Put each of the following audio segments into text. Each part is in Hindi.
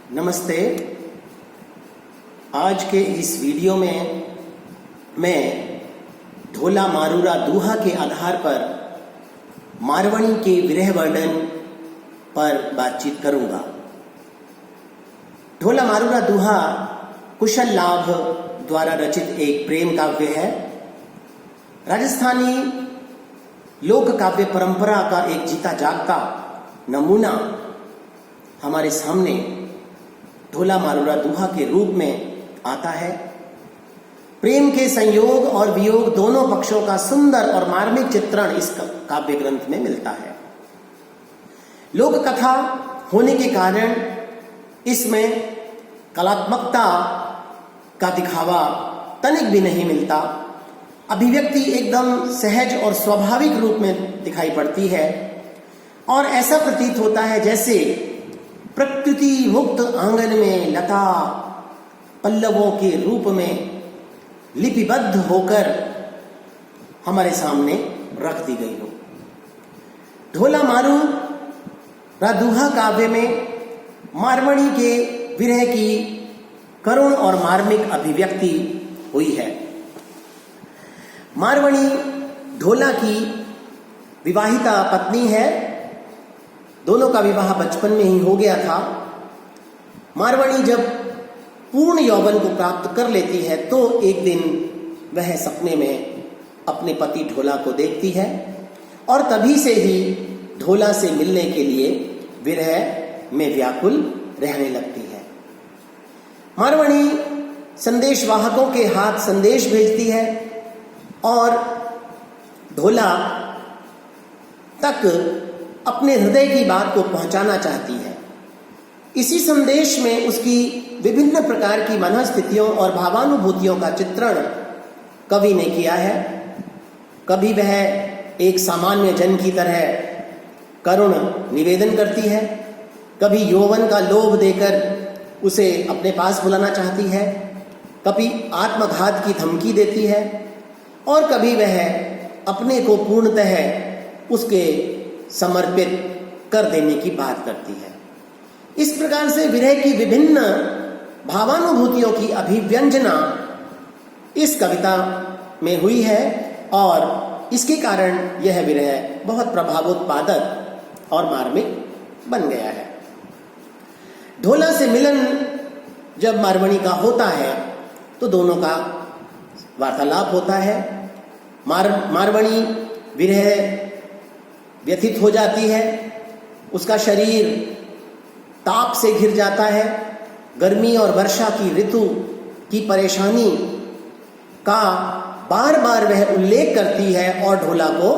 नमस्ते। आज के इस वीडियो में मैं ढोला मारूरा दूहा के आधार पर मारवणी के विरह वर्णन पर बातचीत करूंगा। ढोला मारूरा दूहा कुशल लाभ द्वारा रचित एक प्रेम काव्य है। राजस्थानी लोक काव्य परंपरा का एक जीता जागता नमूना हमारे सामने ढोला मारूरा दूहा के रूप में आता है। प्रेम के संयोग और वियोग दोनों पक्षों का सुंदर और मार्मिक चित्रण इस काव्य ग्रंथ में मिलता है। लोक कथा होने के कारण इसमें कलात्मकता का दिखावा तनिक भी नहीं मिलता। अभिव्यक्ति एकदम सहज और स्वाभाविक रूप में दिखाई पड़ती है और ऐसा प्रतीत होता है जैसे प्रकृति मुक्त आंगन में लता पल्लवों के रूप में लिपिबद्ध होकर हमारे सामने रख दी गई हो। ढोला मारूरा दूहा काव्य में मारवणी के विरह की करुण और मार्मिक अभिव्यक्ति हुई है। मारवणी ढोला की विवाहिता पत्नी है। दोनों का विवाह बचपन में ही हो गया था। मारवणी जब पूर्ण यौवन को प्राप्त कर लेती है तो एक दिन वह सपने में अपने पति ढोला को देखती है और तभी से ही ढोला से मिलने के लिए विरह में व्याकुल रहने लगती है। मारवणी संदेशवाहकों के हाथ संदेश भेजती है और ढोला तक अपने हृदय की बात को पहुंचाना चाहती है। इसी संदेश में उसकी विभिन्न प्रकार की मनस्थितियों और भावानुभूतियों का चित्रण कवि ने किया है। कभी वह एक सामान्य जन की तरह करुण निवेदन करती है, कभी यौवन का लोभ देकर उसे अपने पास बुलाना चाहती है, कभी आत्मघात की धमकी देती है और कभी वह अपने को पूर्णतः उसके समर्पित कर देने की बात करती है। इस प्रकार से विरह की विभिन्न भावानुभूतियों की अभिव्यंजना इस कविता में हुई है और इसके कारण यह विरह बहुत प्रभावोत्पादक और मार्मिक बन गया है। ढोला से मिलन जब मारवणी का होता है तो दोनों का वार्तालाप होता है। मारवणी विरह व्यथित हो जाती है, उसका शरीर ताप से घिर जाता है। गर्मी और वर्षा की ऋतु की परेशानी का बार बार वह उल्लेख करती है और ढोला को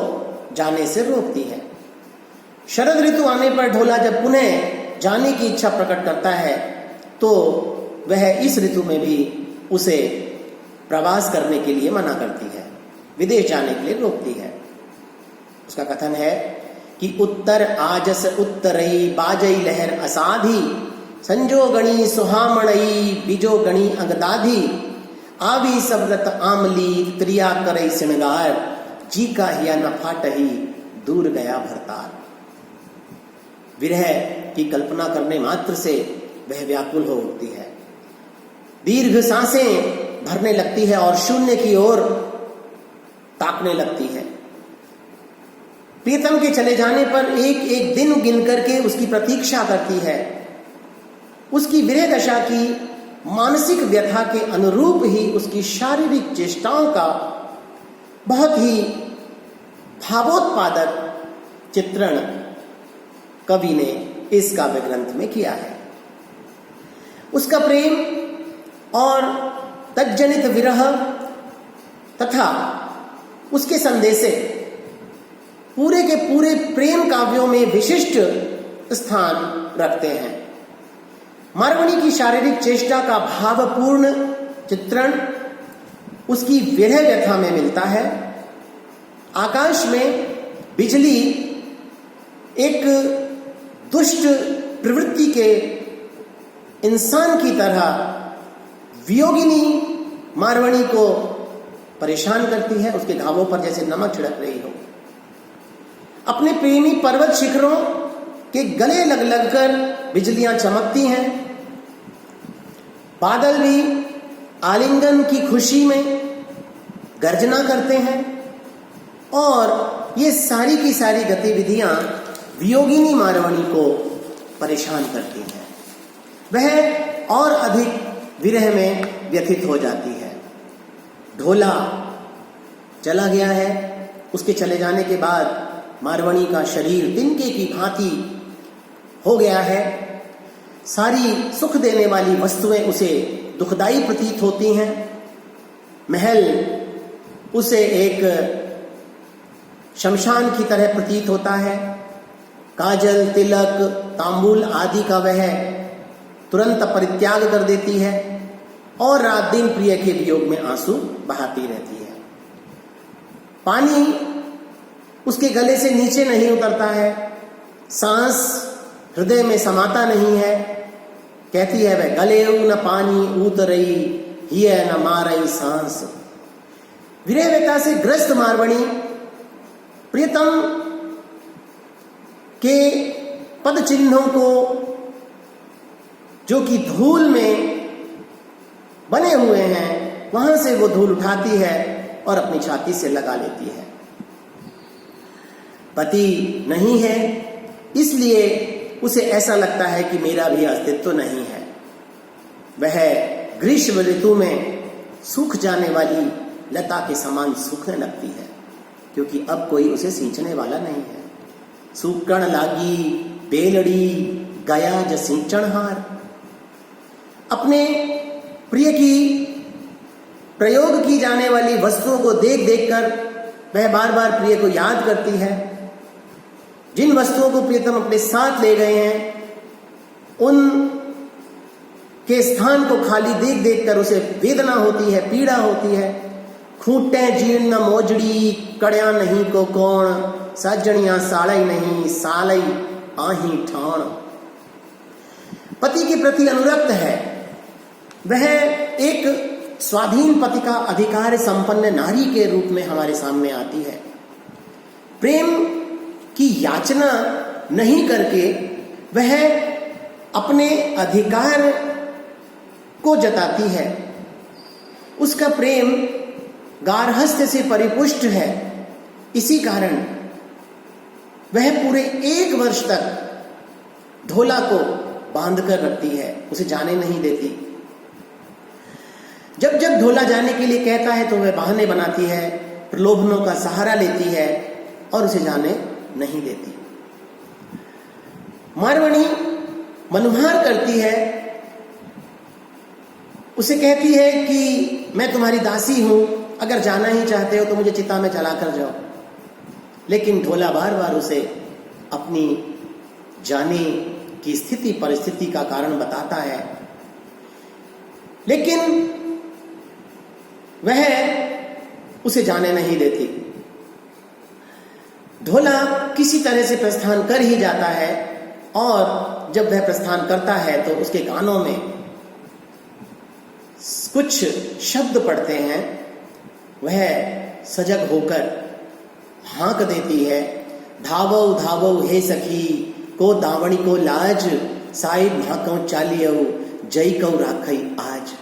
जाने से रोकती है। शरद ऋतु आने पर ढोला जब पुनः जाने की इच्छा प्रकट करता है तो वह इस ऋतु में भी उसे प्रवास करने के लिए मना करती है, विदेश जाने के लिए रोकती है। उसका कथन है कि उत्तर आजस उत्तरई बाजई लहर असाधी संजो गणी सुहामणई बिजो गणी अंगदाधी आवी सब्रत आमली त्रिया करई सिणगार जी का हिया न फाटही दूर गया भरतार। विरह की कल्पना करने मात्र से वह व्याकुल हो उठती है, दीर्घ सांसें भरने लगती है और शून्य की ओर ताकने लगती है। प्रियतम के चले जाने पर एक एक दिन गिन करके उसकी प्रतीक्षा करती है। उसकी विरह दशा की मानसिक व्यथा के अनुरूप ही उसकी शारीरिक चेष्टाओं का बहुत ही भावोत्पादक चित्रण कवि ने इस काव्य ग्रंथ में किया है। उसका प्रेम और तज्जनित विरह तथा उसके संदेशे पूरे के पूरे प्रेम काव्यों में विशिष्ट स्थान रखते हैं। मारवणी की शारीरिक चेष्टा का भावपूर्ण चित्रण उसकी विरह व्यथा में मिलता है। आकाश में बिजली एक दुष्ट प्रवृत्ति के इंसान की तरह वियोगिनी मारवणी को परेशान करती है, उसके घावों पर जैसे नमक छिड़क रही हो। अपने प्रेमी पर्वत शिखरों के गले लग लगकर बिजलियां चमकती हैं बादल भी आलिंगन की खुशी में गर्जना करते हैं और ये सारी की सारी गतिविधियां वियोगिनी मारवाणी को परेशान करती हैं। वह और अधिक विरह में व्यथित हो जाती है। ढोला चला गया है। उसके चले जाने के बाद मारवाणी का शरीर तिनके की भांति हो गया है। सारी सुख देने वाली वस्तुएं उसे दुखदाई प्रतीत होती हैं। महल उसे एक शमशान की तरह प्रतीत होता है। काजल, तिलक, तांबूल आदि का वह तुरंत परित्याग कर देती है और रात दिन प्रिय के वियोग में आंसू बहाती रहती है। पानी उसके गले से नीचे नहीं उतरता है। सांस हृदय में समाता नहीं है। कहती है वह, गले न पानी उतरई हिय न मारई सांस। विरह व्यथा से ग्रस्त मारवाणी प्रियतम के पद चिन्हों को, जो कि धूल में बने हुए हैं, वहां से वो धूल उठाती है और अपनी छाती से लगा लेती है। पति नहीं है, इसलिए उसे ऐसा लगता है कि मेरा भी अस्तित्व नहीं है। वह ग्रीष्म ऋतु में सूख जाने वाली लता के समान सूखने लगती है, क्योंकि अब कोई उसे सींचने वाला नहीं है। सूकण लागी बेलड़ी गया ज सिंचनहार। अपने प्रिय की प्रयोग की जाने वाली वस्तुओं को देख देखकर वह बार बार प्रिय को याद करती है। जिन वस्तुओं को प्रियतम अपने साथ ले गए हैं, उन के स्थान को खाली देख देखकर उसे वेदना होती है, पीड़ा होती है। खूंटे जीर्ण मोजड़ी कड़िया नहीं को कौन, सजनिया साड़ई नहीं सालई आही ठाण। पति के प्रति अनुरक्त है। वह एक स्वाधीन पति का अधिकार संपन्न नारी के रूप में हमारे सामने आती है। प्रेम की याचना नहीं करके वह अपने अधिकार को जताती है। उसका प्रेम गार्हस्थ्य से परिपुष्ट है। इसी कारण वह पूरे 1 वर्ष तक ढोला को बांध कर रखती है, उसे जाने नहीं देती। जब जब ढोला जाने के लिए कहता है तो वह बहाने बनाती है, प्रलोभनों का सहारा लेती है और उसे जाने नहीं देती। मारवाणी मनुहार करती है, उसे कहती है कि मैं तुम्हारी दासी हूं, अगर जाना ही चाहते हो तो मुझे चिता में जलाकर जाओ। लेकिन ढोला बार बार उसे अपनी जाने की स्थिति परिस्थिति का कारण बताता है, लेकिन वह उसे जाने नहीं देती। ढोला किसी तरह से प्रस्थान कर ही जाता है और जब वह प्रस्थान करता है तो उसके कानों में कुछ शब्द पड़ते हैं। वह सजग होकर हाँक देती है, धावो धावो हे सखी को दावणी को लाज, साहिब भाकौ चालियो जय कौ राखई आज।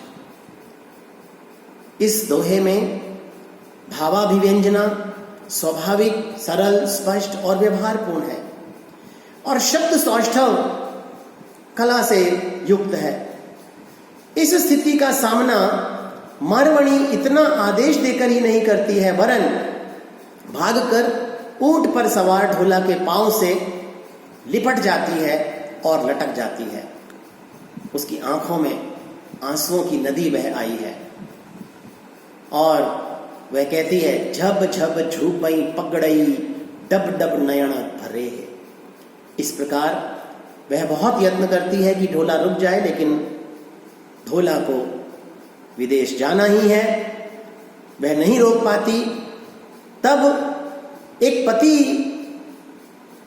इस दोहे में भावाभिव्यंजना स्वाभाविक, सरल, स्पष्ट और व्यवहारपूर्ण है और शब्द सौष्ठव कला से युक्त है। इस स्थिति का सामना मारवाणी इतना आदेश देकर ही नहीं करती है, वरन भागकर ऊंट पर सवार ढोला के पांव से लिपट जाती है और लटक जाती है। उसकी आंखों में आंसुओं की नदी बह आई है और वह कहती है, झब झब झूपई पगड़ई डब डब नयन भरे है। इस प्रकार वह बहुत यत्न करती है कि ढोला रुक जाए, लेकिन ढोला को विदेश जाना ही है, वह नहीं रोक पाती। तब एक पति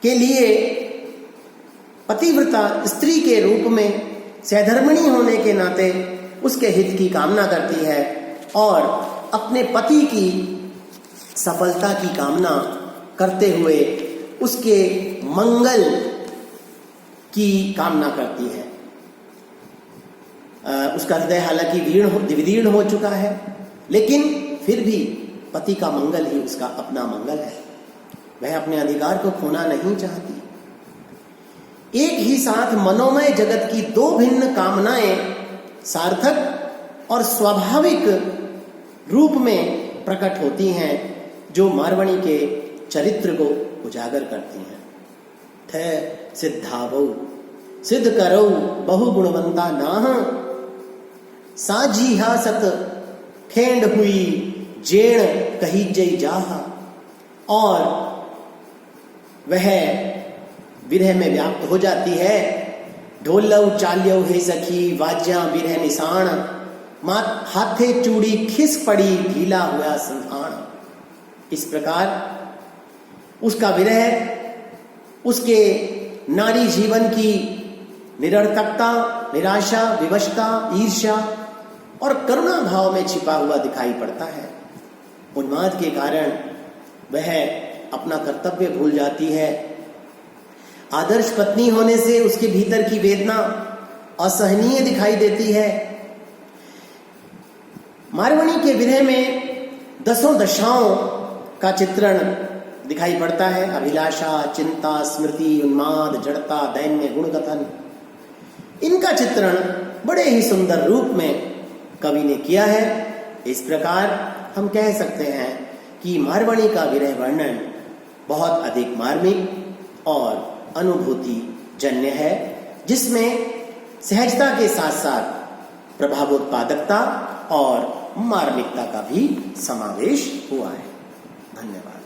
के लिए पतिव्रता स्त्री के रूप में सहधर्मिणी होने के नाते उसके हित की कामना करती है और अपने पति की सफलता की कामना करते हुए उसके मंगल की कामना करती है। उसका हृदय हालांकि विदीर्ण हो चुका है, लेकिन फिर भी पति का मंगल ही उसका अपना मंगल है। वह अपने अधिकार को खोना नहीं चाहती। एक ही साथ मनोमय जगत की दो भिन्न कामनाएं सार्थक और स्वाभाविक रूप में प्रकट होती हैं, जो मारवाणी के चरित्र को उजागर करती हैं। थ सिद्धावौ सिद्ध करौ बहु गुणवंता नाह, साझी हा सत खेंड हुई जेण कही जय जाहा। और वह विरह में व्याप्त हो जाती है। ढोलऊ चाल्यऊ हे सखी वाज्या विरह निशान, मात हाथे चूड़ी खिस पड़ी ढीला हुआ संधान। इस प्रकार उसका विरह उसके नारी जीवन की निरर्थकता, निराशा, विवशता, ईर्ष्या और करुणा भाव में छिपा हुआ दिखाई पड़ता है। उन्माद के कारण वह अपना कर्तव्य भूल जाती है। आदर्श पत्नी होने से उसके भीतर की वेदना असहनीय दिखाई देती है। मारवाणी के विरह में 10 दशाओं का चित्रण दिखाई पड़ता है। अभिलाषा, चिंता, स्मृति, उन्माद, जड़ता, दैन्य, गुणकथन। इनका चित्रण बड़े ही सुंदर रूप में कवि ने किया है। इस प्रकार हम कह सकते हैं कि मारवाणी का विरह वर्णन बहुत अधिक मार्मिक और अनुभूति जन्य है, जिसमें सहजता के साथ साथ प्रभावोत्पादकता और मार्मिकता का भी समावेश हुआ है। धन्यवाद।